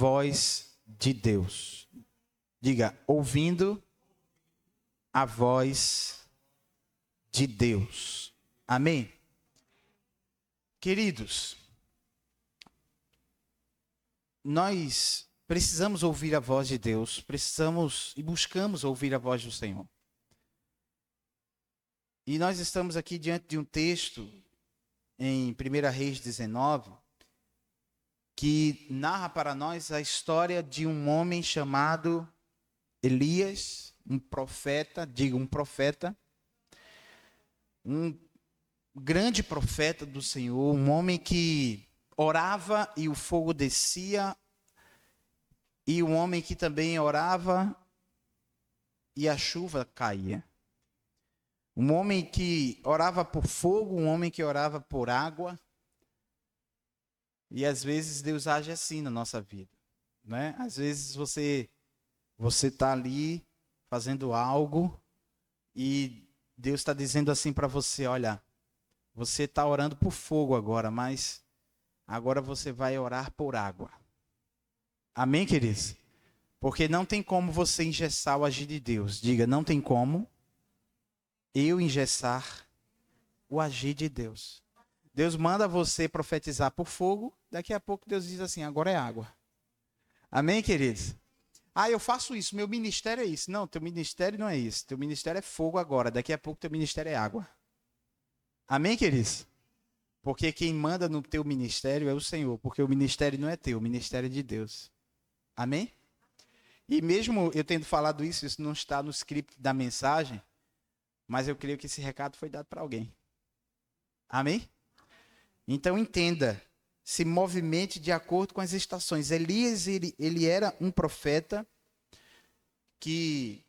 voz de Deus. Diga, ouvindo a voz de Deus. Amém? Queridos, nós precisamos ouvir a voz de Deus, precisamos e buscamos ouvir a voz do Senhor. E nós estamos aqui diante de um texto em 1 Reis 19, que narra para nós a história de um homem chamado Elias, um profeta, um grande profeta do Senhor, um homem que orava e o fogo descia, e um homem que também orava e a chuva caía. Um homem que orava por fogo, um homem que orava por água. E às vezes Deus age assim na nossa vida, né? Às vezes você está ali fazendo algo e Deus está dizendo assim para você, olha, você está orando por fogo agora, mas agora você vai orar por água. Amém, queridos? Porque não tem como você engessar o agir de Deus. Diga, não tem como eu engessar o agir de Deus. Deus manda você profetizar por fogo, daqui a pouco Deus diz assim, agora é água. Amém, queridos? Eu faço isso, meu ministério é isso. Não, teu ministério não é isso. Teu ministério é fogo agora, daqui a pouco teu ministério é água. Amém, queridos? Porque quem manda no teu ministério é o Senhor, porque o ministério não é teu, o ministério é de Deus. Amém? E mesmo eu tendo falado isso, isso não está no script da mensagem, mas eu creio que esse recado foi dado para alguém. Amém? Então entenda, se movimente de acordo com as estações. Elias, ele era um profeta que,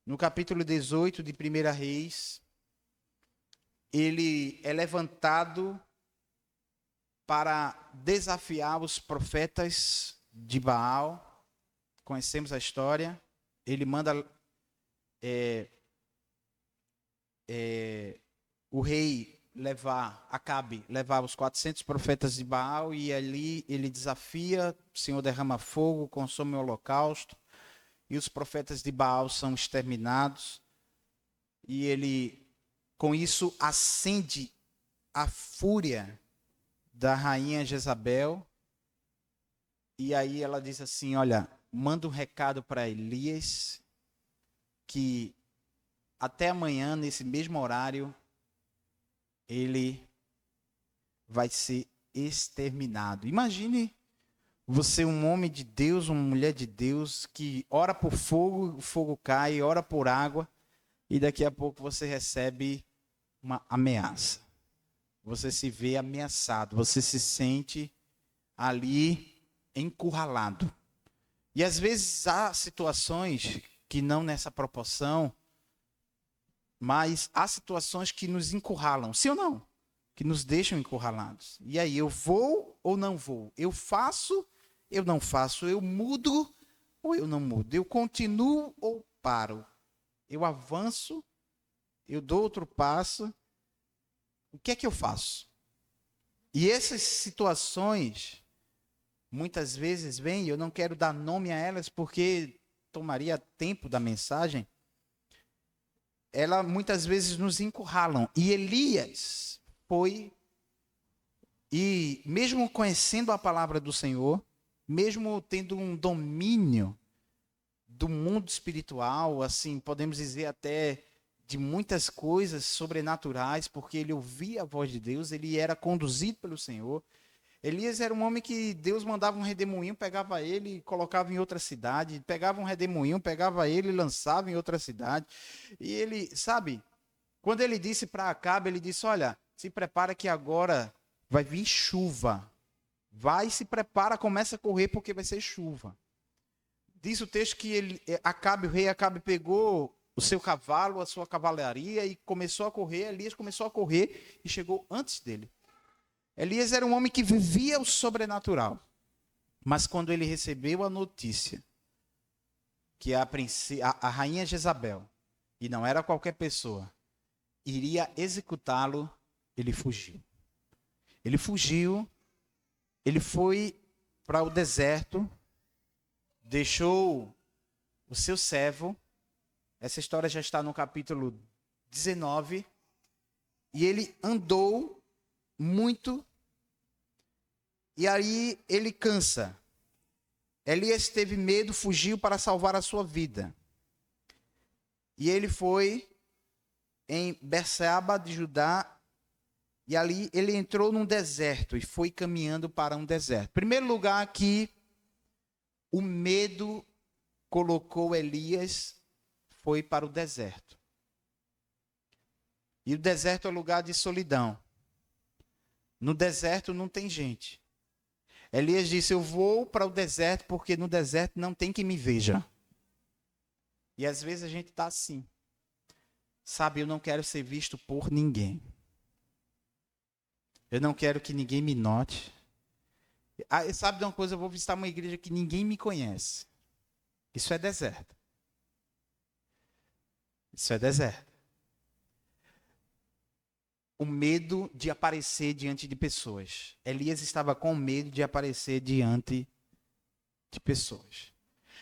no capítulo 18 de 1 Reis, ele é levantado para desafiar os profetas de Baal. Conhecemos a história. Ele manda o rei Acabe levar os 400 profetas de Baal, e ali ele desafia, o Senhor derrama fogo, consome o holocausto, e os profetas de Baal são exterminados, e ele, com isso, acende a fúria da rainha Jezabel, e aí ela diz assim, olha, manda um recado para Elias, que até amanhã, nesse mesmo horário, ele vai ser exterminado. Imagine você, um homem de Deus, uma mulher de Deus, que ora por fogo, o fogo cai, ora por água, e daqui a pouco você recebe uma ameaça. Você se vê ameaçado, você se sente ali encurralado. E às vezes há situações que não nessa proporção, mas há situações que nos encurralam, sim ou não? Que nos deixam encurralados. E aí, eu vou ou não vou? Eu faço, eu não faço? Eu mudo ou eu não mudo? Eu continuo ou paro? Eu avanço? Eu dou outro passo? O que é que eu faço? E essas situações, muitas vezes vêm, eu não quero dar nome a elas porque tomaria tempo da mensagem, ela muitas vezes nos encurralam. E Elias foi, e mesmo conhecendo a palavra do Senhor, mesmo tendo um domínio do mundo espiritual, assim, podemos dizer até de muitas coisas sobrenaturais, porque ele ouvia a voz de Deus, ele era conduzido pelo Senhor. Elias era um homem que Deus mandava um redemoinho, pegava ele e colocava em outra cidade, pegava um redemoinho, pegava ele e lançava em outra cidade. E ele, sabe, quando ele disse para Acabe, ele disse, olha, se prepara que agora vai vir chuva. Vai, se prepara, começa a correr porque vai ser chuva. Diz o texto que o rei Acabe pegou o seu cavalo, a sua cavalaria e começou a correr. Elias começou a correr e chegou antes dele. Elias era um homem que vivia o sobrenatural. Mas quando ele recebeu a notícia que a rainha Jezabel, e não era qualquer pessoa, iria executá-lo, ele fugiu. Ele fugiu, ele foi para o deserto, deixou o seu servo. Essa história já está no capítulo 19. E ele andou muito. E aí ele cansa. Elias teve medo, fugiu para salvar a sua vida. E ele foi em Berseba de Judá. E ali ele entrou num deserto e foi caminhando para um deserto. Primeiro lugar que o medo colocou Elias foi para o deserto. E o deserto é lugar de solidão. No deserto não tem gente. Elias disse, eu vou para o deserto porque no deserto não tem quem me veja. E às vezes a gente está assim. Sabe, eu não quero ser visto por ninguém. Eu não quero que ninguém me note. Sabe de uma coisa, eu vou visitar uma igreja que ninguém me conhece. Isso é deserto. Isso é deserto. O medo de aparecer diante de pessoas. Elias estava com medo de aparecer diante de pessoas.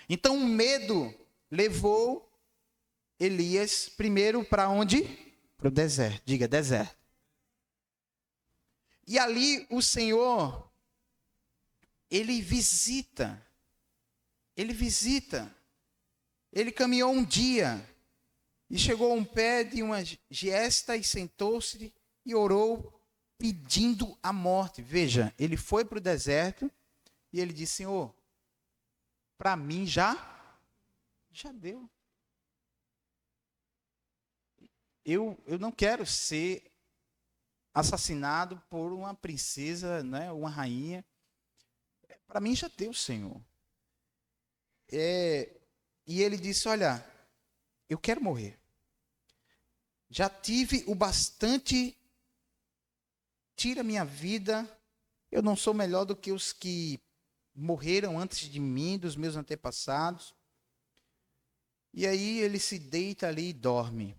Então o medo levou Elias primeiro para onde? Para o deserto. Diga, deserto. E ali o Senhor, ele visita. Ele caminhou um dia e chegou a um pé de uma giesta e sentou-se e orou pedindo a morte. Veja, ele foi para o deserto e ele disse, Senhor, para mim já deu. Eu não quero ser assassinado por uma princesa, né, uma rainha. Para mim já deu, Senhor. E ele disse, olha, eu quero morrer. Já tive o bastante, tira minha vida. Eu não sou melhor do que os que morreram antes de mim, dos meus antepassados. E aí ele se deita ali e dorme.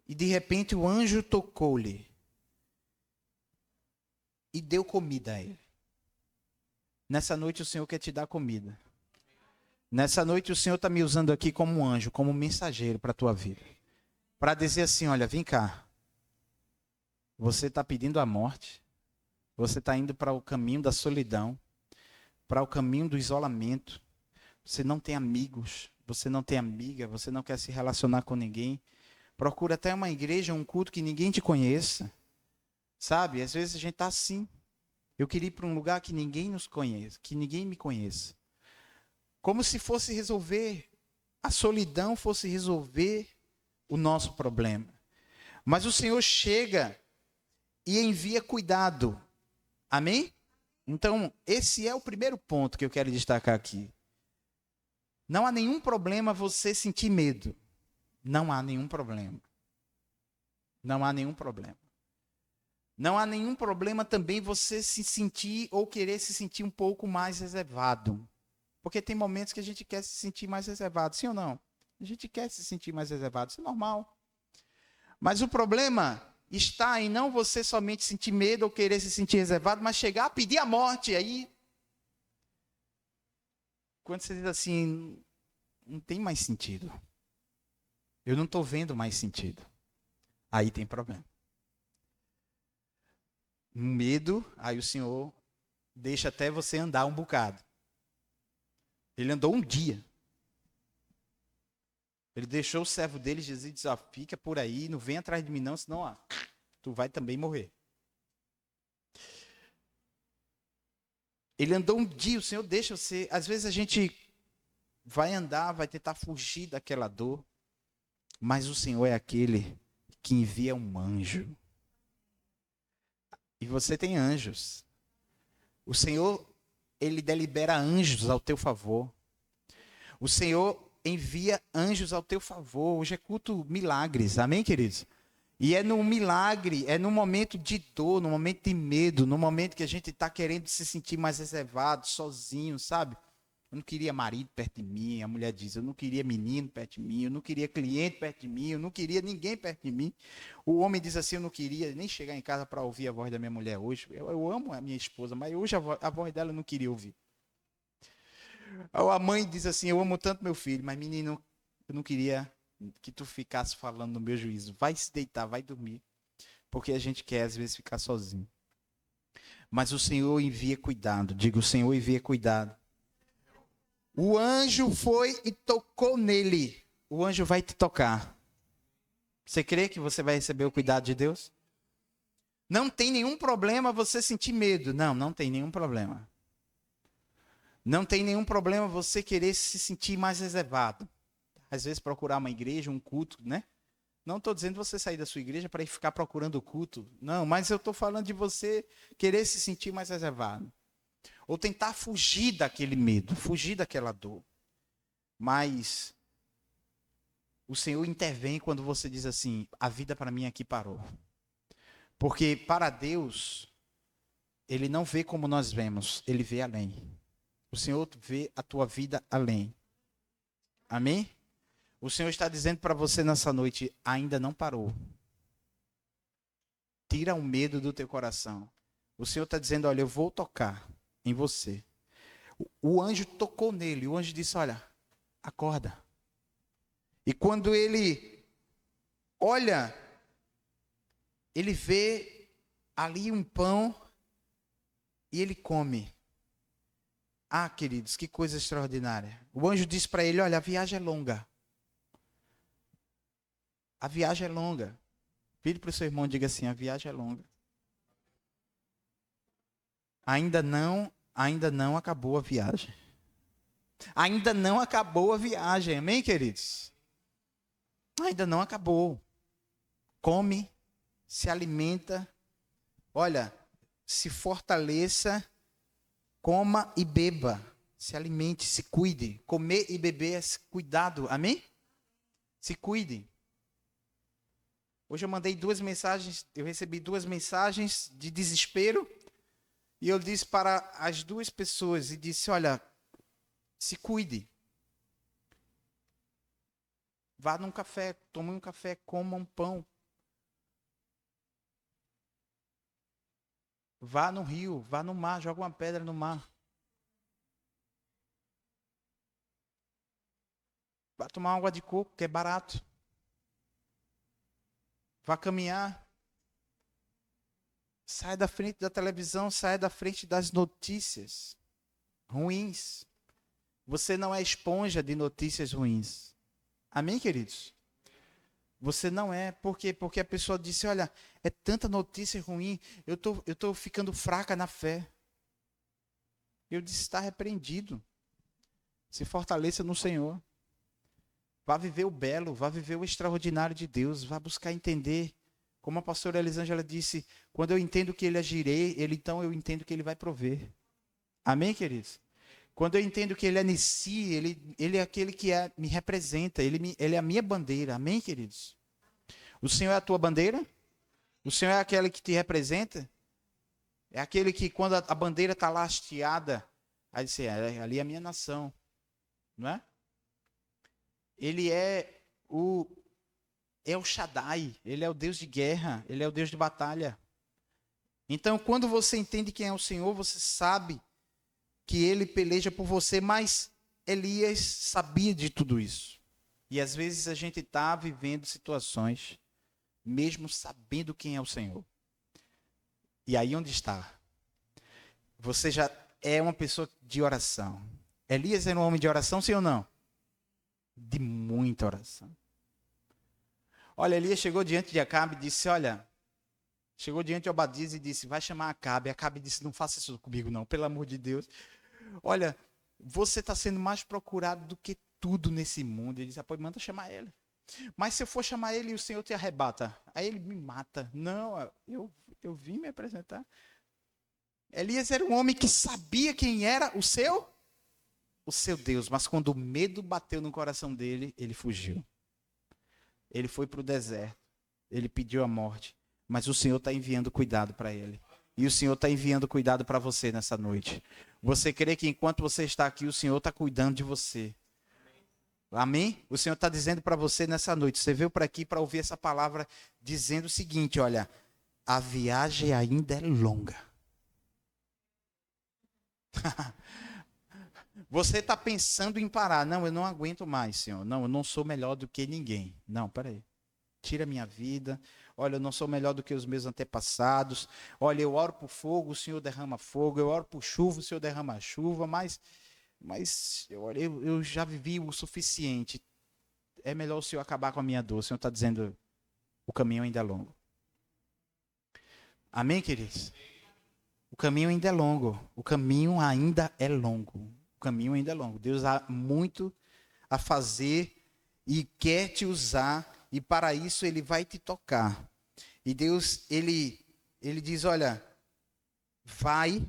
E de repente o anjo tocou-lhe e deu comida a ele. Nessa noite o Senhor quer te dar comida. Nessa noite o Senhor está me usando aqui como um anjo, como um mensageiro para a tua vida. Para dizer assim, olha, vem cá. Você está pedindo a morte. Você está indo para o caminho da solidão. Para o caminho do isolamento. Você não tem amigos. Você não tem amiga. Você não quer se relacionar com ninguém. Procura até uma igreja, um culto que ninguém te conheça. Sabe? Às vezes a gente está assim. Eu queria ir para um lugar que ninguém nos conheça. Que ninguém me conheça. Como se fosse resolver. A solidão fosse resolver o nosso problema. Mas o Senhor chega e envia cuidado. Amém? Então, esse é o primeiro ponto que eu quero destacar aqui. Não há nenhum problema você sentir medo. Não há nenhum problema. Não há nenhum problema. Não há nenhum problema também você se sentir ou querer se sentir um pouco mais reservado. Porque tem momentos que a gente quer se sentir mais reservado, sim ou não? A gente quer se sentir mais reservado, isso é normal. Mas o problema está em não você somente sentir medo ou querer se sentir reservado, mas chegar a pedir a morte. Aí, quando você diz assim, não tem mais sentido. Eu não estou vendo mais sentido. Aí tem problema. Medo, aí o Senhor deixa até você andar um bocado. Ele andou um dia. Ele deixou o servo dele, Jesus disse, ó, fica por aí, não vem atrás de mim não, senão ó, tu vai também morrer. Ele andou um dia, o Senhor deixa você. Às vezes a gente vai andar, vai tentar fugir daquela dor, mas o Senhor é aquele que envia um anjo. E você tem anjos. O Senhor, ele delibera anjos ao teu favor. O Senhor envia anjos ao teu favor. Hoje é culto milagres, amém, queridos? E é no milagre, é no momento de dor, no momento de medo, no momento que a gente está querendo se sentir mais reservado, sozinho, sabe? Eu não queria marido perto de mim, a mulher diz, eu não queria menino perto de mim, eu não queria cliente perto de mim, eu não queria ninguém perto de mim. O homem diz assim, eu não queria nem chegar em casa para ouvir a voz da minha mulher hoje. Eu amo a minha esposa, mas hoje a voz dela eu não queria ouvir. A mãe diz assim, eu amo tanto meu filho, mas menino, eu não queria que tu ficasse falando no meu juízo. Vai se deitar, vai dormir. Porque a gente quer, às vezes, ficar sozinho. Mas o Senhor envia cuidado. Diga, o Senhor envia cuidado. O anjo foi e tocou nele. O anjo vai te tocar. Você crê que você vai receber o cuidado de Deus? Não tem nenhum problema você sentir medo. Não, não tem nenhum problema. Não tem nenhum problema você querer se sentir mais reservado. Às vezes procurar uma igreja, um culto, né? Não estou dizendo você sair da sua igreja para ir ficar procurando culto. Não, mas eu estou falando de você querer se sentir mais reservado. Ou tentar fugir daquele medo, fugir daquela dor. Mas o Senhor intervém quando você diz assim, a vida para mim aqui parou. Porque para Deus, Ele não vê como nós vemos, Ele vê além. O Senhor vê a tua vida além. Amém? O Senhor está dizendo para você nessa noite, ainda não parou. Tira o medo do teu coração. O Senhor está dizendo, olha, eu vou tocar em você. O anjo tocou nele, o anjo disse, olha, acorda. E quando ele olha, ele vê ali um pão e ele come. Ah, queridos, que coisa extraordinária. O anjo disse para ele, olha, a viagem é longa. A viagem é longa. Vire para o seu irmão e diga assim, a viagem é longa. Ainda não acabou a viagem. Ainda não acabou a viagem, amém, queridos? Ainda não acabou. Come, se alimenta, olha, se fortaleça, coma e beba, se alimente, se cuide. Comer e beber é cuidado, amém? Se cuide. Hoje eu mandei 2 mensagens, eu recebi 2 mensagens de desespero, e eu disse para as 2 pessoas, e disse, olha, se cuide. Vá num café, tome um café, coma um pão. Vá no rio, vá no mar, joga uma pedra no mar. Vá tomar água de coco, que é barato. Vá caminhar. Sai da frente da televisão, sai da frente das notícias ruins. Você não é esponja de notícias ruins. Amém, queridos? Você não é. Por quê? Porque a pessoa disse, olha, é tanta notícia ruim, eu tô ficando fraca na fé. Eu disse, está repreendido. Se fortaleça no Senhor. Vá viver o belo, vá viver o extraordinário de Deus, vá buscar entender. Como a pastora Elisângela disse, quando eu entendo que Ele agirei, então eu entendo que Ele vai prover. Amém, queridos? Quando eu entendo que Ele é Nissi, Ele é aquele que me representa, Ele é a minha bandeira. Amém, queridos? O Senhor é a tua bandeira? O Senhor é aquele que te representa? É aquele que quando a bandeira está lá hasteada, aí diz, ali é a minha nação. Não é? Ele é o Shaddai, Ele é o Deus de guerra, Ele é o Deus de batalha. Então, quando você entende quem é o Senhor, você sabe que Ele peleja por você, mas Elias sabia de tudo isso. E às vezes a gente está vivendo situações, mesmo sabendo quem é o Senhor. E aí onde está? Você já é uma pessoa de oração. Elias era um homem de oração, sim ou não? De muita oração. Olha, Elias chegou diante de Acabe e disse, olha, chegou diante de Obadias e disse, vai chamar Acabe. Acabe disse, não faça isso comigo não, pelo amor de Deus. Olha, você está sendo mais procurado do que tudo nesse mundo. Ele disse, pode manda chamar ele. Mas se eu for chamar ele, o Senhor te arrebata. Aí ele me mata. Não, eu vim me apresentar. Elias era um homem que sabia quem era o seu Deus. Mas quando o medo bateu no coração dele, ele fugiu. Ele foi para o deserto. Ele pediu a morte. Mas o Senhor está enviando cuidado para ele. E o Senhor está enviando cuidado para você nessa noite. Você crê que enquanto você está aqui, o Senhor está cuidando de você. Amém? O Senhor está dizendo para você nessa noite. Você veio para aqui para ouvir essa palavra dizendo o seguinte, olha. A viagem ainda é longa. Você está pensando em parar. Não, eu não aguento mais, Senhor. Não, eu não sou melhor do que ninguém. Não, peraí. Tira a minha vida. Olha, eu não sou melhor do que os meus antepassados. Olha, eu oro por fogo, o Senhor derrama fogo. Eu oro por chuva, o Senhor derrama chuva. Mas olha, eu já vivi o suficiente. É melhor o Senhor acabar com a minha dor. O Senhor está dizendo, o caminho ainda é longo. Amém, queridos? O caminho ainda é longo. O caminho ainda é longo. O caminho ainda é longo. Deus há muito a fazer e quer te usar. E para isso Ele vai te tocar. E Deus, Ele diz, olha, vai,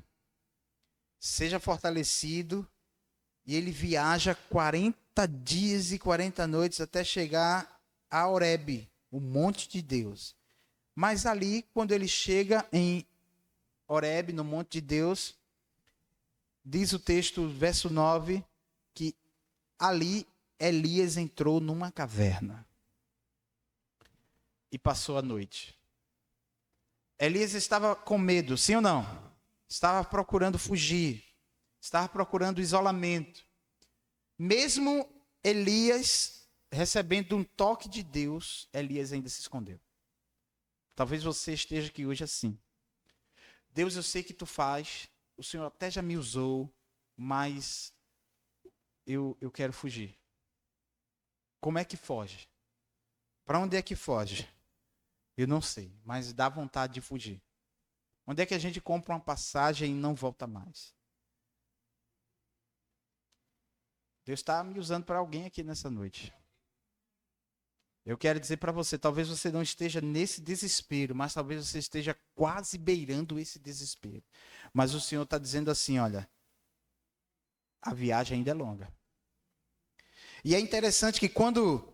seja fortalecido. E Ele viaja 40 dias e 40 noites até chegar a Horebe, o monte de Deus. Mas ali, quando ele chega em Horebe, no monte de Deus, diz o texto, verso 9, que ali Elias entrou numa caverna e passou a noite. Elias estava com medo, sim ou não? Estava procurando fugir, estava procurando isolamento. Mesmo Elias recebendo um toque de Deus, Elias ainda se escondeu. Talvez você esteja aqui hoje assim. Deus, eu sei que tu faz, o Senhor até já me usou, mas eu quero fugir. Como é que foge? Para onde é que foge? Eu não sei, mas dá vontade de fugir. Onde é que a gente compra uma passagem e não volta mais? Deus está me usando para alguém aqui nessa noite. Eu quero dizer para você, talvez você não esteja nesse desespero, mas talvez você esteja quase beirando esse desespero. Mas o Senhor está dizendo assim, olha, a viagem ainda é longa. E é interessante que quando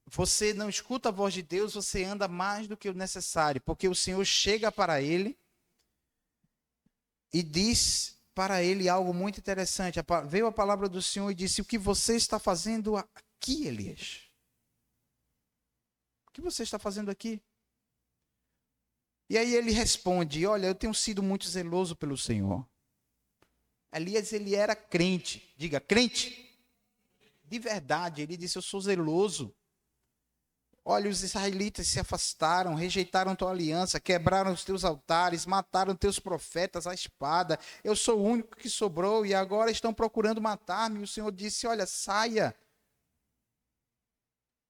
você não escuta a voz de Deus, você anda mais do que o necessário, porque o Senhor chega para ele e diz para ele algo muito interessante. Veio a palavra do Senhor e disse, o que você está fazendo aqui, Elias? O que você está fazendo aqui? E aí ele responde, olha, eu tenho sido muito zeloso pelo Senhor. Elias, ele era crente. Diga, crente. De verdade, ele disse, eu sou zeloso. Olha, os israelitas se afastaram, rejeitaram tua aliança, quebraram os teus altares, mataram teus profetas à espada. Eu sou o único que sobrou e agora estão procurando matar-me. O Senhor disse, olha, saia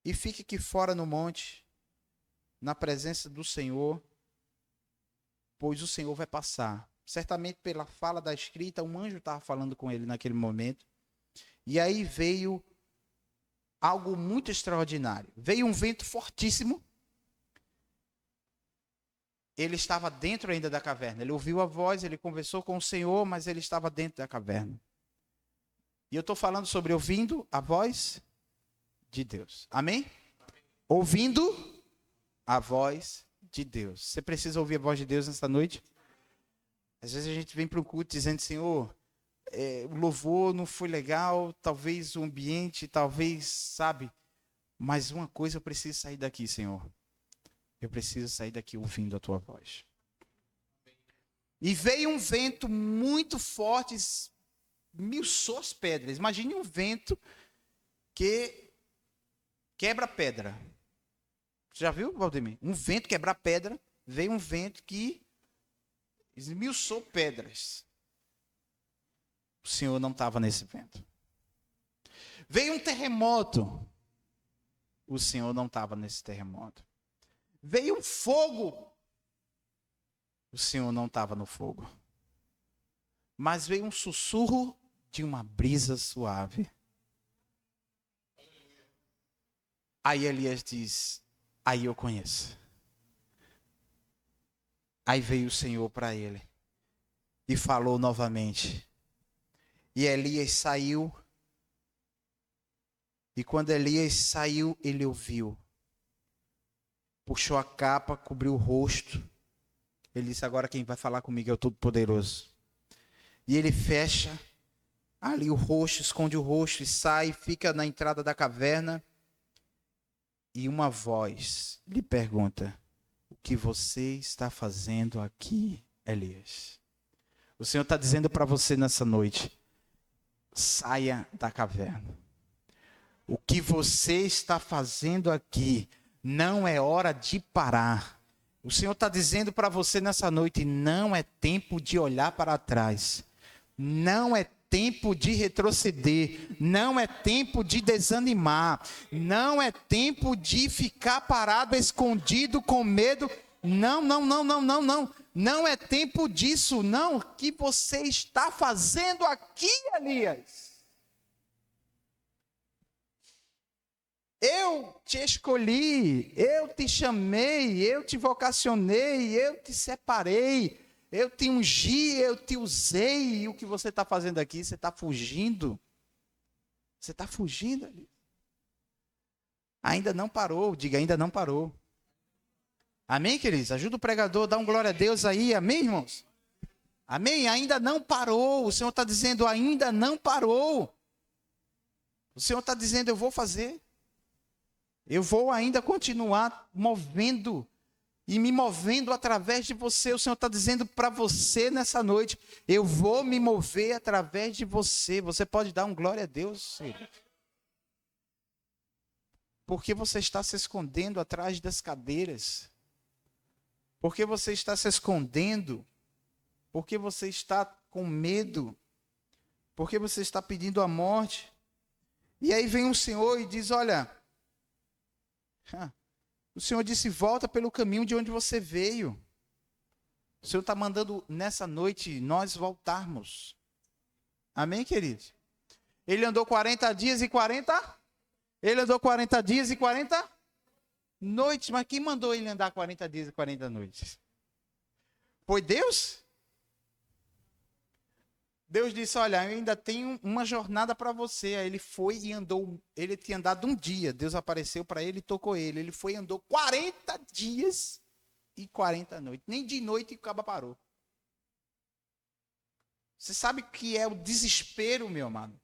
e fique aqui fora no monte, na presença do Senhor, pois o Senhor vai passar. Certamente pela fala da escrita, um anjo estava falando com ele naquele momento. E aí veio algo muito extraordinário. Veio um vento fortíssimo. Ele estava dentro ainda da caverna. Ele ouviu a voz, ele conversou com o Senhor, mas ele estava dentro da caverna. E eu estou falando sobre ouvindo a voz de Deus. Amém? Ouvindo a voz de Deus. Você precisa ouvir a voz de Deus nessa noite? Às vezes a gente vem para o culto dizendo, Senhor, o louvor não foi legal, talvez o ambiente, talvez, sabe? Mas uma coisa, eu preciso sair daqui, Senhor. Eu preciso sair daqui ouvindo a tua voz. E veio um vento muito forte, esmiuçou as pedras. Imagine um vento que quebra pedra. Você já viu, Valdemir? Um vento quebrar pedra. Veio um vento que esmiuçou pedras. O Senhor não estava nesse vento. Veio um terremoto. O Senhor não estava nesse terremoto. Veio um fogo. O Senhor não estava no fogo. Mas veio um sussurro de uma brisa suave. Aí Elias diz, aí eu conheço. Aí veio o Senhor para ele e falou novamente. E Elias saiu. E quando Elias saiu, ele ouviu. Puxou a capa, cobriu o rosto. Ele disse, agora quem vai falar comigo é o Todo-Poderoso. E ele fecha ali o rosto, esconde o rosto e sai, fica na entrada da caverna. E uma voz lhe pergunta, o que você está fazendo aqui, Elias? O Senhor está dizendo para você nessa noite, saia da caverna. O que você está fazendo aqui não é hora de parar. O Senhor está dizendo para você nessa noite, não é tempo de olhar para trás. Não é tempo de retroceder. Não é tempo de desanimar. Não é tempo de ficar parado, escondido, com medo. Não. Não é tempo disso, não. O que você está fazendo aqui, Elias? Eu te escolhi, eu te chamei, eu te vocacionei, eu te separei, eu te ungi, eu te usei. E o que você está fazendo aqui? Você está fugindo. Você está fugindo ali. Ainda não parou, diga, ainda não parou. Amém, queridos? Ajuda o pregador, dá um glória a Deus aí, amém, irmãos? Amém? Ainda não parou. O Senhor está dizendo, ainda não parou. O Senhor está dizendo, eu vou fazer. Eu vou ainda continuar movendo e me movendo através de você. O Senhor está dizendo para você nessa noite, eu vou me mover através de você. Você pode dar um glória a Deus, Senhor. Porque você está se escondendo atrás das cadeiras? Porque você está se escondendo? Porque você está com medo? Porque você está pedindo a morte? E aí vem o Senhor e diz, olha... O Senhor disse, volta pelo caminho de onde você veio. O Senhor está mandando nessa noite nós voltarmos. Amém, queridos? Ele andou 40 dias e 40? Ele andou 40 dias e 40 noites. Mas quem mandou ele andar 40 dias e 40 noites? Foi Deus? Deus disse, olha, eu ainda tenho uma jornada para você. Aí ele foi e andou, ele tinha andado um dia. Deus apareceu para ele e tocou ele. Ele foi e andou 40 dias e 40 noites. Nem de noite o cabo parou. Você sabe o que é o desespero, meu amado?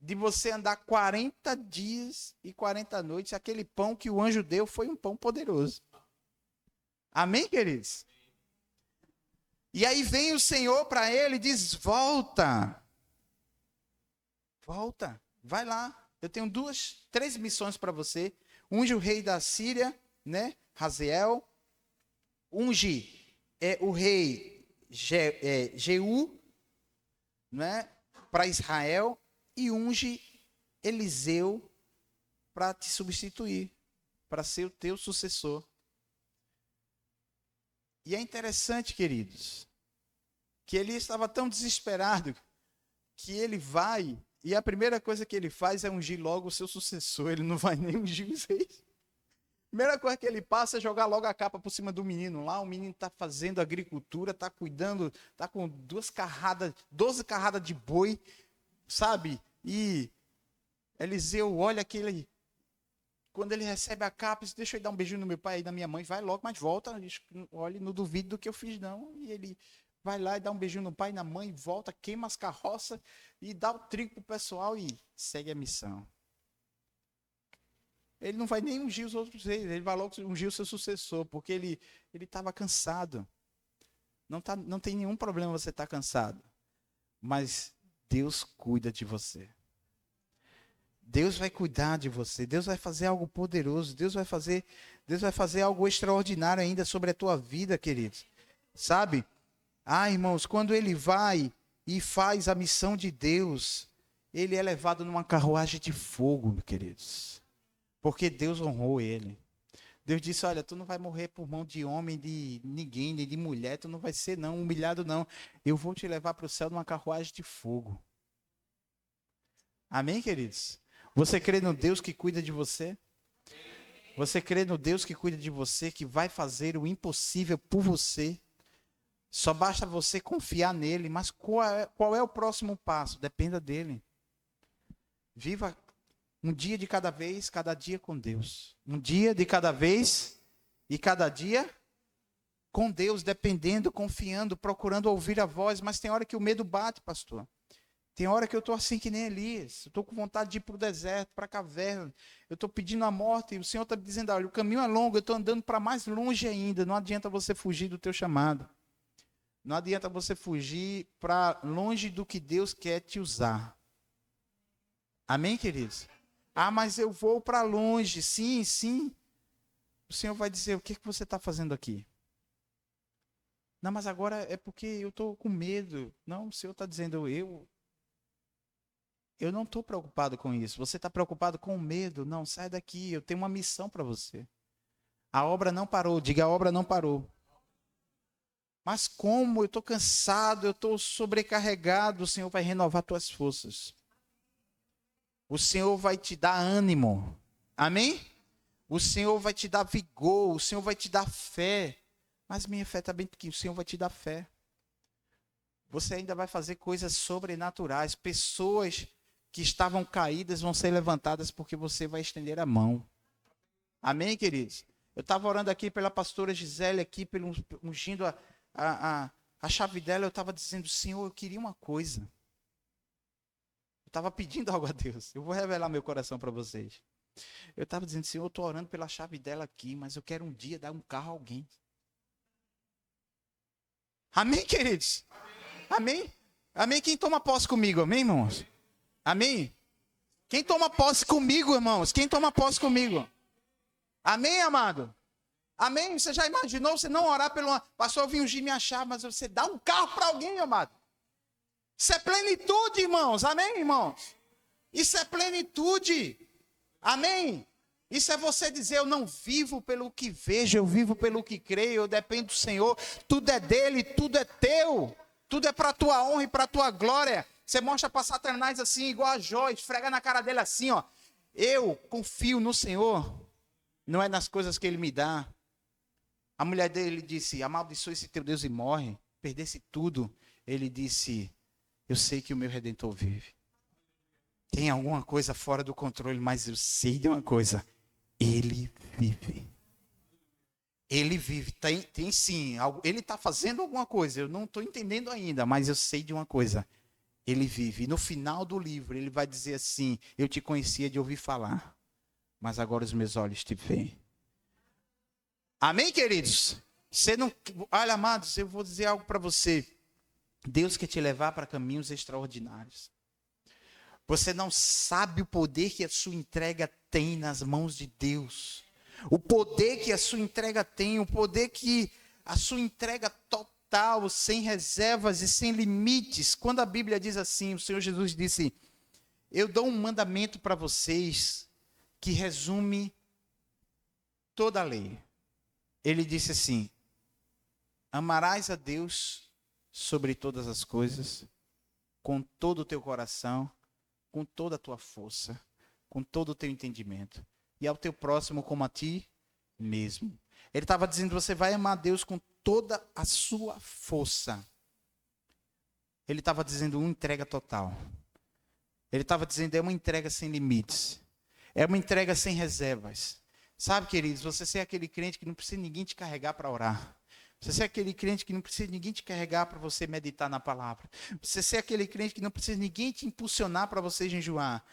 De você andar 40 dias e 40 noites. Aquele pão que o anjo deu foi um pão poderoso. Amém, queridos? E aí vem o Senhor para ele e diz, volta, vai lá. Eu tenho 3 missões para você. Unge o rei da Síria, né? Hazael. Unge o rei Jeú, né? Para Israel. E unge Eliseu para te substituir, para ser o teu sucessor. E é interessante, queridos, que ele estava tão desesperado que ele vai e a primeira coisa que ele faz é ungir logo o seu sucessor. Ele não vai nem ungir os reis. A primeira coisa que ele passa é jogar logo a capa por cima do menino lá. O menino está fazendo agricultura, está cuidando, está com 12 carradas de boi, sabe? E Eliseu olha aquele... Quando ele recebe a capa, diz, deixa eu dar um beijinho no meu pai e na minha mãe, vai logo, mas volta, olha, não duvido do que eu fiz não. E ele vai lá e dá um beijinho no pai e na mãe, volta, queima as carroças e dá o trigo pro pessoal e segue a missão. Ele não vai nem ungir os outros reis, ele vai logo ungir o seu sucessor, porque ele estava cansado. Não tem nenhum problema você estar cansado, mas Deus cuida de você. Deus vai cuidar de você, Deus vai fazer algo poderoso, Deus vai fazer algo extraordinário ainda sobre a tua vida, queridos. Sabe? Irmãos, quando ele vai e faz a missão de Deus, ele é levado numa carruagem de fogo, queridos. Porque Deus honrou ele. Deus disse, olha, tu não vai morrer por mão de homem, de ninguém, nem de mulher, tu não vai ser não, humilhado não. Eu vou te levar para o céu numa carruagem de fogo. Amém, queridos? Você crê no Deus que cuida de você? Você crê no Deus que cuida de você, que vai fazer o impossível por você? Só basta você confiar nele. Mas qual é o próximo passo? Dependa dele. Viva um dia de cada vez, cada dia com Deus. Um dia de cada vez e cada dia com Deus, dependendo, confiando, procurando ouvir a voz. Mas tem hora que o medo bate, pastor. Tem hora que eu estou assim que nem Elias. Eu estou com vontade de ir para o deserto, para a caverna. Eu estou pedindo a morte e o Senhor está me dizendo, olha, o caminho é longo, eu estou andando para mais longe ainda. Não adianta você fugir do teu chamado. Não adianta você fugir para longe do que Deus quer te usar. Amém, queridos? Ah, mas eu vou para longe. Sim, sim. O Senhor vai dizer, o que você está fazendo aqui? Não, mas agora é porque eu estou com medo. Não, o Senhor está dizendo, eu não estou preocupado com isso. Você está preocupado com o medo? Não, sai daqui. Eu tenho uma missão para você. A obra não parou. Diga, a obra não parou. Mas como? Eu estou cansado, eu estou sobrecarregado. O Senhor vai renovar tuas forças. O Senhor vai te dar ânimo. Amém? O Senhor vai te dar vigor. O Senhor vai te dar fé. Mas minha fé está bem pequena. O Senhor vai te dar fé. Você ainda vai fazer coisas sobrenaturais. Pessoas que estavam caídas vão ser levantadas porque você vai estender a mão. Amém, queridos? Eu estava orando aqui pela pastora Gisele, aqui, ungindo a chave dela. Eu estava dizendo, Senhor, eu queria uma coisa. Estava pedindo algo a Deus. Eu vou revelar meu coração para vocês. Eu estava dizendo, Senhor, eu estou orando pela chave dela aqui, mas eu quero um dia dar um carro a alguém. Amém, queridos? Amém? Amém? Quem toma posse comigo? Amém, irmãos? Amém? Quem toma posse comigo, irmãos? Quem toma posse comigo? Amém, amado? Amém? Você já imaginou você não orar pelo... Pastor, eu vim ungir minha chave, mas você dá um carro para alguém, amado? Isso é plenitude, irmãos. Amém, irmãos? Isso é plenitude. Amém? Isso é você dizer, eu não vivo pelo que vejo, eu vivo pelo que creio, eu dependo do Senhor. Tudo é dele, tudo é teu. Tudo é para a tua honra e para a tua glória. Você mostra para Satanás assim, igual a Jó, esfrega na cara dele assim, ó. Eu confio no Senhor, não é nas coisas que ele me dá. A mulher dele disse, amaldiçoe esse teu Deus e morre. Perdesse tudo. Ele disse... Eu sei que o meu Redentor vive. Tem alguma coisa fora do controle, mas eu sei de uma coisa. Ele vive. Ele vive. Tem sim. Ele está fazendo alguma coisa. Eu não estou entendendo ainda, mas eu sei de uma coisa. Ele vive. E no final do livro, ele vai dizer assim, eu te conhecia de ouvir falar, mas agora os meus olhos te veem. Amém, queridos? Você não... Olha, amados, eu vou dizer algo para você. Deus quer te levar para caminhos extraordinários. Você não sabe o poder que a sua entrega tem nas mãos de Deus. O poder que a sua entrega tem, o poder que a sua entrega total, sem reservas e sem limites. Quando a Bíblia diz assim, o Senhor Jesus disse, eu dou um mandamento para vocês que resume toda a lei. Ele disse assim, amarás a Deus sobre todas as coisas, com todo o teu coração, com toda a tua força, com todo o teu entendimento, e ao teu próximo como a ti mesmo. Ele estava dizendo, você vai amar Deus com toda a sua força. Ele estava dizendo uma entrega total. Ele estava dizendo, é uma entrega sem limites. É uma entrega sem reservas. Sabe, queridos, você ser aquele crente que não precisa ninguém te carregar para orar. Você ser aquele crente que não precisa ninguém te carregar para você meditar na palavra. Você ser aquele crente que não precisa ninguém te impulsionar para você jejuar.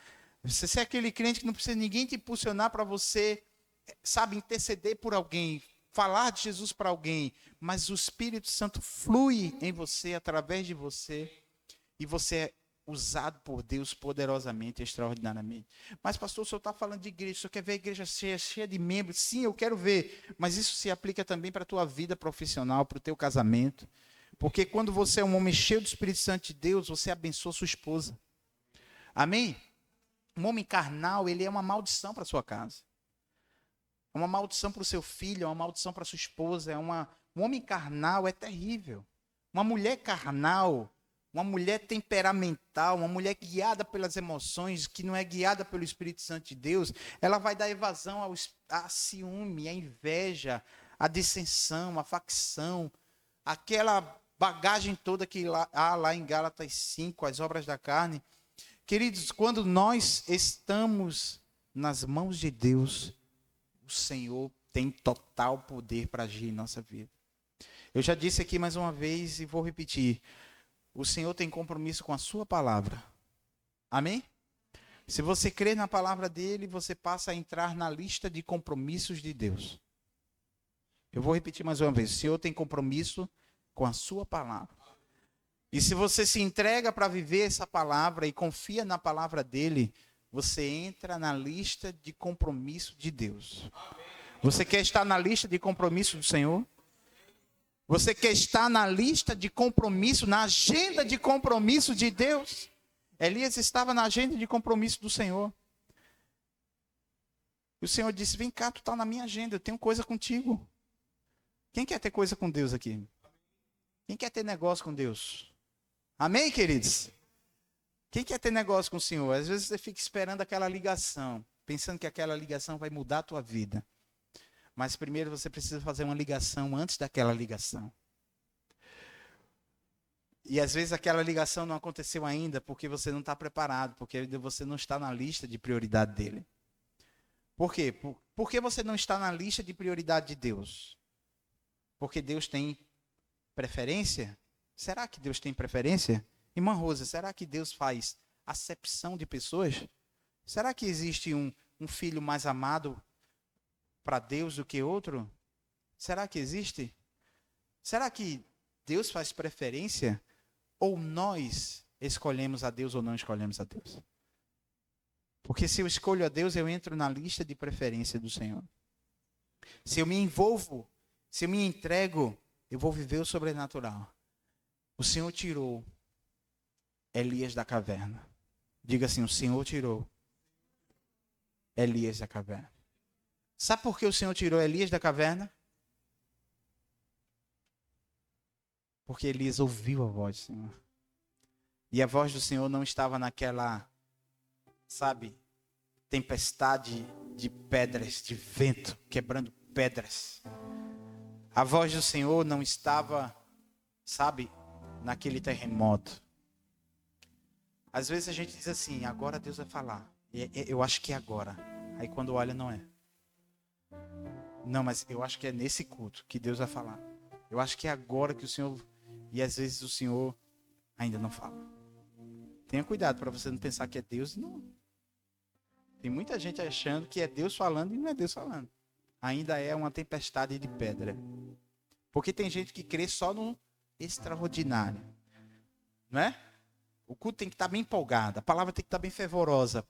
Você ser aquele crente que não precisa ninguém te impulsionar para você, sabe, interceder por alguém, falar de Jesus para alguém. Mas o Espírito Santo flui em você, através de você, e você é usado por Deus poderosamente, extraordinariamente. Mas, pastor, o senhor está falando de igreja, o senhor quer ver a igreja cheia de membros? Sim, eu quero ver, mas isso se aplica também para a tua vida profissional, para o teu casamento, porque quando você é um homem cheio do Espírito Santo de Deus, você abençoa sua esposa. Amém? Um homem carnal, ele é uma maldição para a sua casa. É uma maldição para o seu filho, é uma maldição para a sua esposa. Um homem carnal é terrível. Uma mulher carnal, uma mulher temperamental, uma mulher guiada pelas emoções, que não é guiada pelo Espírito Santo de Deus, ela vai dar evasão a ciúme, a inveja, a dissensão, a facção, aquela bagagem toda que há lá em Gálatas 5, as obras da carne. Queridos, quando nós estamos nas mãos de Deus, o Senhor tem total poder para agir em nossa vida. Eu já disse aqui mais uma vez e vou repetir. O Senhor tem compromisso com a sua palavra. Amém? Se você crê na palavra dele, você passa a entrar na lista de compromissos de Deus. Eu vou repetir mais uma vez. O Senhor tem compromisso com a sua palavra. E se você se entrega para viver essa palavra e confia na palavra dele, você entra na lista de compromisso de Deus. Você quer estar na lista de compromisso do Senhor? Você quer estar na lista de compromisso, na agenda de compromisso de Deus? Elias estava na agenda de compromisso do Senhor. E o Senhor disse, vem cá, tu está na minha agenda, eu tenho coisa contigo. Quem quer ter coisa com Deus aqui? Quem quer ter negócio com Deus? Amém, queridos? Quem quer ter negócio com o Senhor? Às vezes você fica esperando aquela ligação, pensando que aquela ligação vai mudar a tua vida. Mas primeiro você precisa fazer uma ligação antes daquela ligação. E às vezes aquela ligação não aconteceu ainda porque você não está preparado, porque você não está na lista de prioridade dele. Por quê? Por que você não está na lista de prioridade de Deus? Porque Deus tem preferência? Será que Deus tem preferência? Irmã Rosa, será que Deus faz acepção de pessoas? Será que existe um filho mais amado para Deus do que outro? Será que existe? Será que Deus faz preferência? Ou nós escolhemos a Deus ou não escolhemos a Deus? Porque se eu escolho a Deus, eu entro na lista de preferência do Senhor. Se eu me envolvo, se eu me entrego, eu vou viver o sobrenatural. O Senhor tirou Elias da caverna. Diga assim, o Senhor tirou Elias da caverna. Sabe por que o Senhor tirou Elias da caverna? Porque Elias ouviu a voz do Senhor. E a voz do Senhor não estava naquela, sabe, tempestade de pedras, de vento, quebrando pedras. A voz do Senhor não estava, sabe, naquele terremoto. Às vezes a gente diz assim, agora Deus vai falar. Eu acho que é agora. Aí quando olha, não é. Não, mas eu acho que é nesse culto que Deus vai falar. Eu acho que é agora que o Senhor... E às vezes o Senhor ainda não fala. Tenha cuidado para você não pensar que é Deus. Não. Tem muita gente achando que é Deus falando e não é Deus falando. Ainda é uma tempestade de pedra. Porque tem gente que crê só no extraordinário. Não é? O culto tem que estar bem empolgado. A palavra tem que estar bem fervorosa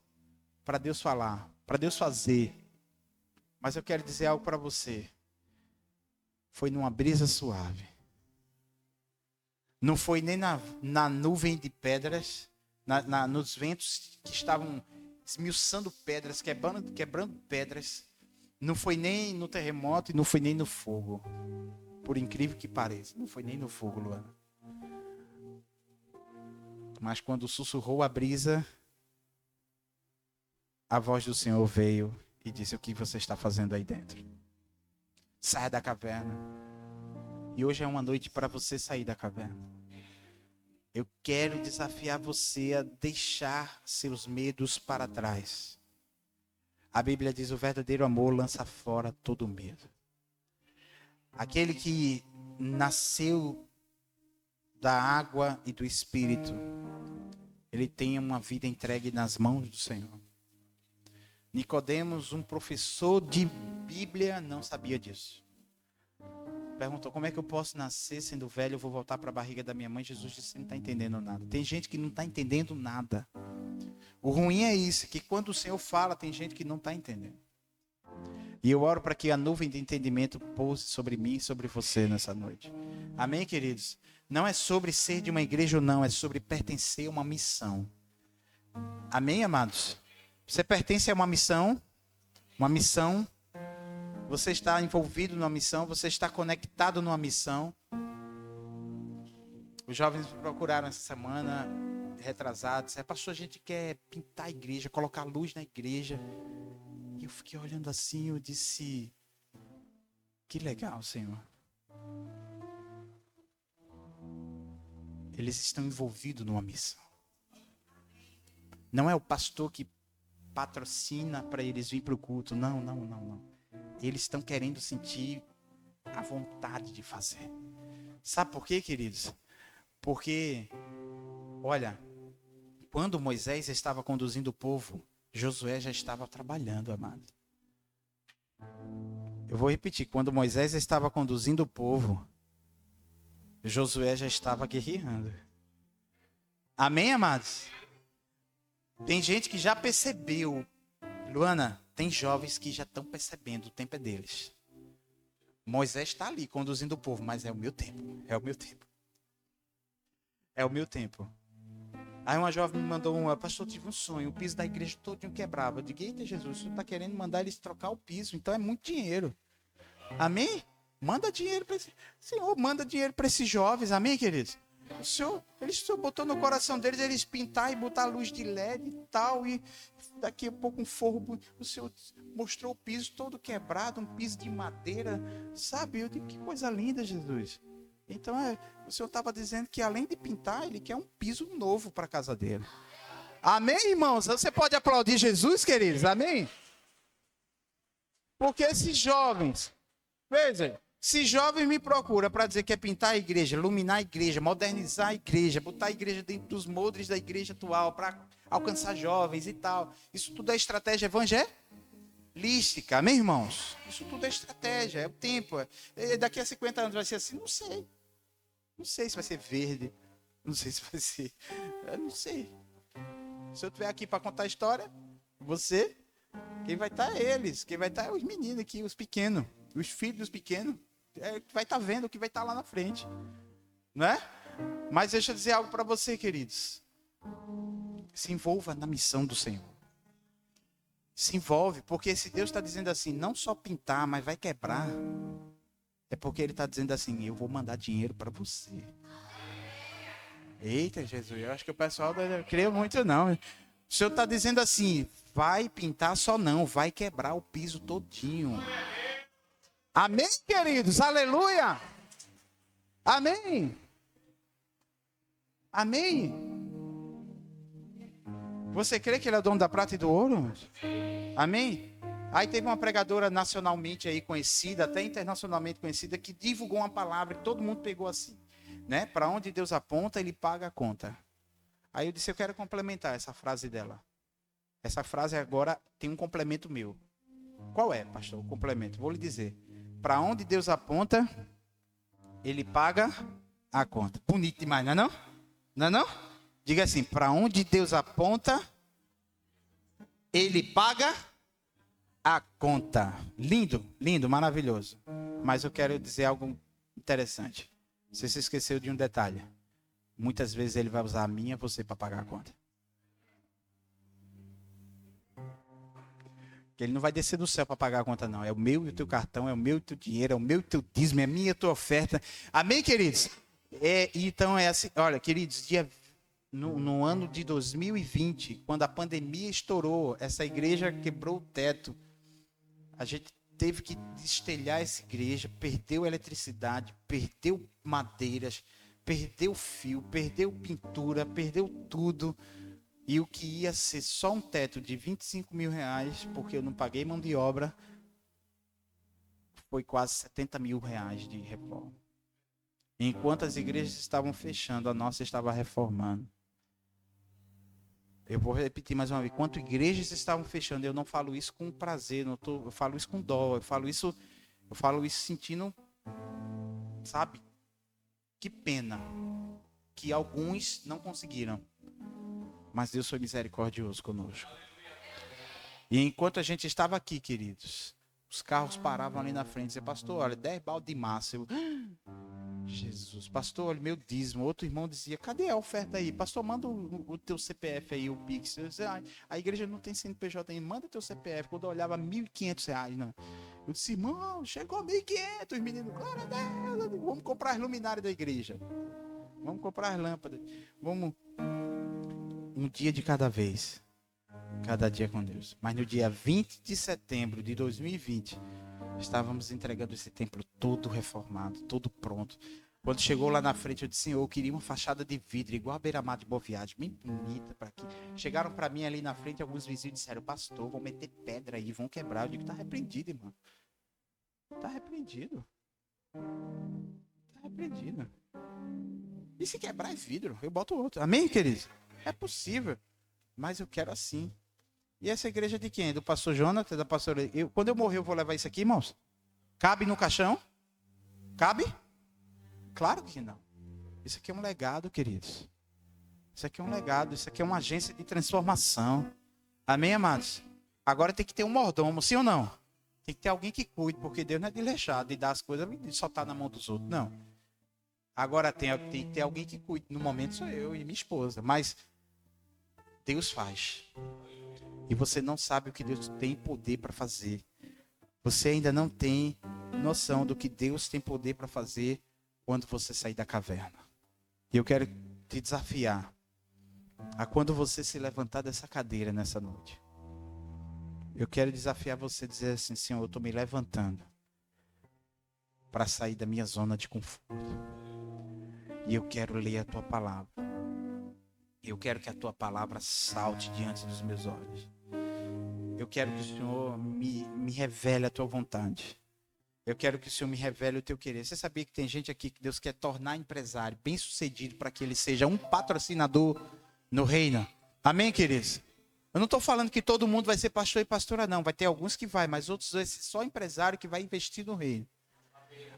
para Deus falar, para Deus fazer. Mas eu quero dizer algo para você. Foi numa brisa suave. Não foi nem na nuvem de pedras, nos ventos que estavam esmiuçando pedras, quebrando pedras. Não foi nem no terremoto e não foi nem no fogo. Por incrível que pareça. Não foi nem no fogo, Luana. Mas quando sussurrou a brisa, a voz do Senhor veio e disse, o que você está fazendo aí dentro? Saia da caverna. E hoje é uma noite para você sair da caverna. Eu quero desafiar você a deixar seus medos para trás. A Bíblia diz, o verdadeiro amor lança fora todo medo. Aquele que nasceu da água e do Espírito, ele tem uma vida entregue nas mãos do Senhor. Nicodemos, um professor de Bíblia, não sabia disso. Perguntou, como é que eu posso nascer sendo velho, eu vou voltar para a barriga da minha mãe? Jesus disse, você não está entendendo nada. Tem gente que não está entendendo nada. O ruim é isso, que quando o Senhor fala, tem gente que não está entendendo. E eu oro para que a nuvem de entendimento pouse sobre mim e sobre você nessa noite. Amém, queridos? Não é sobre ser de uma igreja ou não, é sobre pertencer a uma missão. Amém, amados? Você pertence a uma missão, você está envolvido numa missão, você está conectado numa missão. Os jovens me procuraram essa semana, retrasados, pastor, a gente quer pintar a igreja, colocar luz na igreja. E eu fiquei olhando assim, eu disse, que legal, Senhor. Eles estão envolvidos numa missão. Não é o pastor que patrocina para eles vir para o culto. Não. Eles estão querendo sentir a vontade de fazer. Sabe por quê, queridos? Porque, olha, quando Moisés estava conduzindo o povo, Josué já estava trabalhando, amado. Eu vou repetir, quando Moisés estava conduzindo o povo, Josué já estava guerreando. Amém, amados? Tem gente que já percebeu. Luana, tem jovens que já estão percebendo, o tempo é deles. Moisés está ali conduzindo o povo, mas é o meu tempo. É o meu tempo. É o meu tempo. Aí uma jovem me mandou pastor, eu tive um sonho, o piso da igreja todinho quebrava. Eu digo, eita Jesus, o senhor está querendo mandar eles trocar o piso, então é muito dinheiro. Amém? Manda dinheiro para esse Senhor, manda dinheiro para esses jovens, amém, queridos? O senhor botou no coração deles, eles pintar e botar luz de LED e tal, e daqui a pouco um forro, o senhor mostrou o piso todo quebrado, um piso de madeira, sabe? Eu digo, que coisa linda, Jesus. Então, o senhor estava dizendo que além de pintar, ele quer um piso novo para a casa dele. Amém, irmãos? Você pode aplaudir Jesus, queridos? Amém? Porque esses jovens, veja, se jovem me procura para dizer que é pintar a igreja, iluminar a igreja, modernizar a igreja, botar a igreja dentro dos moldes da igreja atual para alcançar jovens e tal, isso tudo é estratégia evangelística, amém, irmãos? Isso tudo é estratégia, é o tempo. Daqui a 50 anos vai ser assim? Não sei. Não sei se vai ser verde, não sei se vai ser... Eu não sei. Se eu estiver aqui para contar a história, você, quem vai estar é eles, quem vai estar é os meninos aqui, os pequenos, os filhos dos pequenos. Vai estar vendo o que vai estar lá na frente, não é? Mas deixa eu dizer algo para você, queridos. Se envolva na missão do Senhor. Se envolve, porque se Deus está dizendo assim, não só pintar, mas vai quebrar, é porque Ele está dizendo assim, eu vou mandar dinheiro para você. Eita, Jesus, eu acho que o pessoal não crê muito não. O Senhor está dizendo assim, vai pintar só não, vai quebrar o piso todinho. Amém, queridos? Aleluia! Amém! Amém! Você crê que Ele é o dono da prata e do ouro? Amém? Aí teve uma pregadora nacionalmente aí conhecida, até internacionalmente conhecida, que divulgou uma palavra e todo mundo pegou assim, né? Para onde Deus aponta, Ele paga a conta. Aí eu disse, eu quero complementar essa frase dela. Essa frase agora tem um complemento meu. Qual é, pastor, o complemento? Vou lhe dizer. Para onde Deus aponta, Ele paga a conta. Bonito demais, não é não? Não é não? Diga assim, para onde Deus aponta, Ele paga a conta. Lindo, lindo, maravilhoso. Mas eu quero dizer algo interessante. Você se esqueceu de um detalhe. Muitas vezes Ele vai usar a minha e você para pagar a conta. Ele não vai descer do céu para pagar a conta, não. É o meu e o teu cartão, é o meu e o teu dinheiro, é o meu e o teu dízimo, é a minha e a tua oferta. Amém, queridos? Então é assim, olha, queridos, no ano de 2020, quando a pandemia estourou, essa igreja quebrou o teto. A gente teve que destelhar essa igreja, perdeu eletricidade, perdeu madeiras, perdeu fio, perdeu pintura, perdeu tudo. E o que ia ser só um teto de 25 mil reais, porque eu não paguei mão de obra, foi quase 70 mil reais de reforma. Enquanto as igrejas estavam fechando, a nossa estava reformando. Eu vou repetir mais uma vez. Enquanto igrejas estavam fechando, eu não falo isso com prazer, eu falo isso com dó, eu falo isso sentindo, sabe? Que pena que alguns não conseguiram. Mas Deus foi misericordioso conosco. E enquanto a gente estava aqui, queridos, os carros paravam ali na frente e diziam, pastor, olha, 10 balde de massa. Eu, Jesus, pastor, olha, meu dízimo. Outro irmão dizia, cadê a oferta aí? Pastor, manda o teu CPF aí, o Pix. Eu dizia, a igreja não tem CNPJ aí, manda teu CPF. Quando eu olhava, R$1.500, não. Eu disse, irmão, chegou 1.500. Os meninos, glória a Deus, vamos comprar as luminárias da igreja. Vamos comprar as lâmpadas. Vamos... Um dia de cada vez. Cada dia com Deus. Mas no dia 20 de setembro de 2020, estávamos entregando esse templo todo reformado, todo pronto. Quando chegou lá na frente, eu disse, Senhor, eu queria uma fachada de vidro, igual a beira-mar de Boa Viagem, bem bonita para aqui. Chegaram para mim ali na frente, alguns vizinhos disseram, pastor, vão meter pedra aí, vão quebrar. Eu digo, tá repreendido, irmão. Tá repreendido. Tá repreendido. E se quebrar é vidro, eu boto outro. Amém, queridos? É possível, mas eu quero assim. E essa igreja é de quem? Do pastor Jonathan, da pastora... Quando eu morrer, eu vou levar isso aqui, irmãos? Cabe no caixão? Cabe? Claro que não. Isso aqui é um legado, queridos. Isso aqui é um legado. Isso aqui é uma agência de transformação. Amém, amados? Agora tem que ter um mordomo, sim ou não? Tem que ter alguém que cuide, porque Deus não é desleixado de dar as coisas e soltar na mão dos outros. Não. Agora tem que ter alguém que cuide. No momento sou eu e minha esposa. Mas Deus faz. E você não sabe o que Deus tem poder para fazer. Você ainda não tem noção do que Deus tem poder para fazer quando você sair da caverna. E eu quero te desafiar a quando você se levantar dessa cadeira nessa noite. Eu quero desafiar você a dizer assim: Senhor, eu estou me levantando para sair da minha zona de conforto. E eu quero ler a tua palavra. Eu quero que a tua palavra salte diante dos meus olhos. Eu quero que o Senhor me revele a tua vontade. Eu quero que o Senhor me revele o teu querer. Você sabia que tem gente aqui que Deus quer tornar empresário bem-sucedido para que ele seja um patrocinador no reino? Amém, queridos? Eu não estou falando que todo mundo vai ser pastor e pastora, não. Vai ter alguns que vai, mas outros vai ser só empresário que vai investir no reino.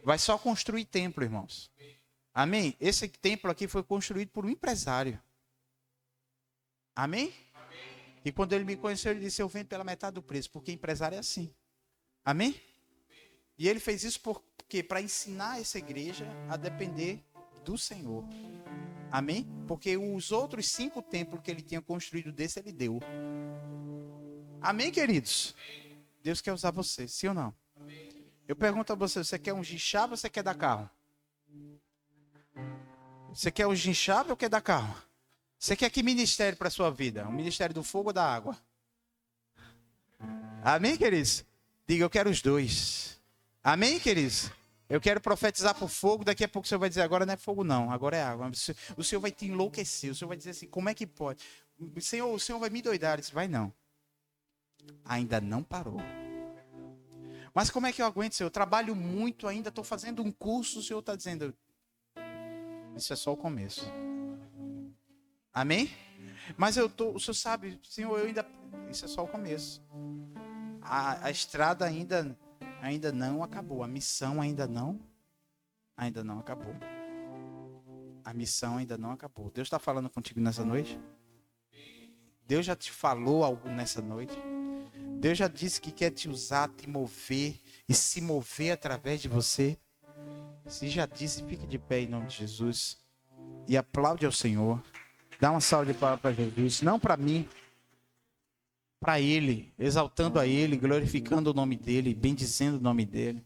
Vai só construir templo, irmãos. Amém? Esse templo aqui foi construído por um empresário. Amém? E quando ele me conheceu, ele disse: eu vendo pela metade do preço, porque empresário é assim. Amém? E ele fez isso porque para ensinar essa igreja a depender do Senhor. Amém? Porque os outros 5 templos que ele tinha construído desse, ele deu. Amém, queridos? Deus quer usar você, sim ou não? Eu pergunto a você: você quer ungir chave ou você quer dar carro? Você quer ungir chave ou quer dar carro? Você quer que ministério para a sua vida? O ministério do fogo ou da água? Amém, queridos? Diga: eu quero os dois. Amém, queridos? Eu quero profetizar por fogo. Daqui a pouco o Senhor vai dizer: agora não é fogo não, agora é água. O Senhor vai te enlouquecer. O Senhor vai dizer assim: como é que pode? O Senhor vai me doidar. Ele disse: vai não. Ainda não parou. Mas como é que eu aguento, Senhor? Eu trabalho muito ainda, estou fazendo um curso. O Senhor está dizendo: isso é só o começo. Amém? Mas o Senhor sabe, Senhor, eu ainda... Isso é só o começo. A estrada ainda não acabou. A missão ainda não acabou. A missão ainda não acabou. Deus está falando contigo nessa noite? Deus já te falou algo nessa noite? Deus já disse que quer te usar, te mover e se mover através de você? Se já disse, fique de pé em nome de Jesus e aplaude ao Senhor. Dá uma salva de palmas para Jesus, não para mim, para Ele, exaltando a Ele, glorificando o nome dEle, bendizendo o nome dEle.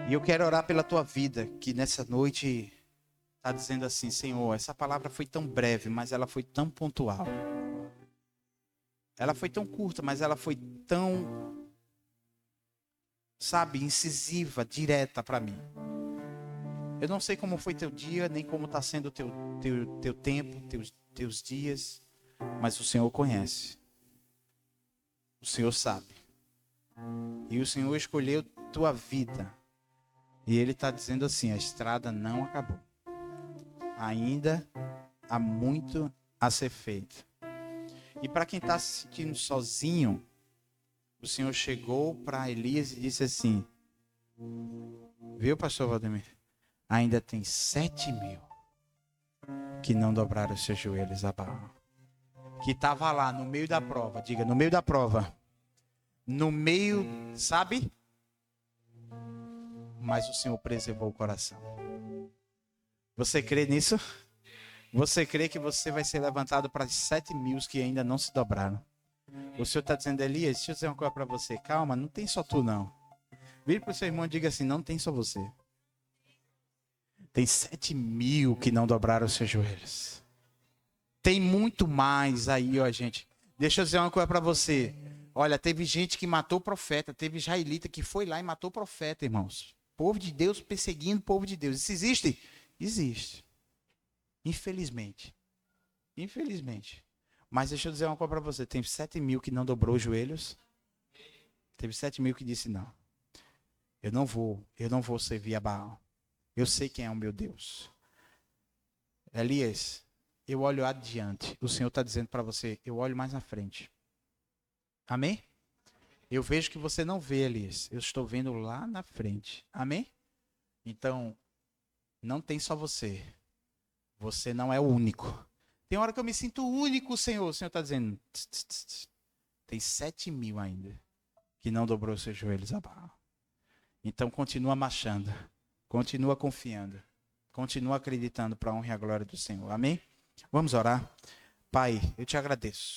E eu quero orar pela tua vida, que nessa noite está dizendo assim: Senhor, essa palavra foi tão breve, mas ela foi tão pontual. Ela foi tão curta, mas ela foi tão, sabe, incisiva, direta para mim. Eu não sei como foi teu dia, nem como está sendo teu tempo, teus dias, mas o Senhor conhece. O Senhor sabe. E o Senhor escolheu tua vida. E Ele está dizendo assim: a estrada não acabou. Ainda há muito a ser feito. E para quem está se sentindo sozinho, o Senhor chegou para Elias e disse assim: viu, pastor Valdemir? Ainda tem 7.000 que não dobraram os seus joelhos a Baal. Que estava lá no meio da prova. Diga: no meio da prova. No meio, sabe? Mas o Senhor preservou o coração. Você crê nisso? Você crê que você vai ser levantado para 7.000 que ainda não se dobraram? O Senhor está dizendo: Elias, deixa eu dizer uma coisa para você. Calma, não tem só tu não. Vire para o seu irmão e diga assim: não tem só você. Tem 7.000 que não dobraram os seus joelhos. Tem muito mais aí, ó, gente. Deixa eu dizer uma coisa para você. Olha, teve gente que matou o profeta. Teve israelita que foi lá e matou o profeta, irmãos. Povo de Deus perseguindo o povo de Deus. Isso existe? Existe. Infelizmente. Infelizmente. Mas deixa eu dizer uma coisa para você. Tem 7.000 que não dobrou os joelhos. Teve 7.000 que disse: não. Eu não vou servir a Baal. Eu sei quem é o meu Deus. Elias, eu olho adiante. O Senhor está dizendo para você: eu olho mais na frente. Amém? Eu vejo que você não vê, Elias. Eu estou vendo lá na frente. Amém? Então, Não tem só você. Você não é o único. Tem hora que eu me sinto único, Senhor. O Senhor está dizendo, tss, tss, tss. Tem 7.000 ainda que não dobrou seus joelhos a Baal. Então continua marchando. Continua confiando. Continua acreditando para a honra e a glória do Senhor. Amém? Vamos orar. Pai, eu te agradeço.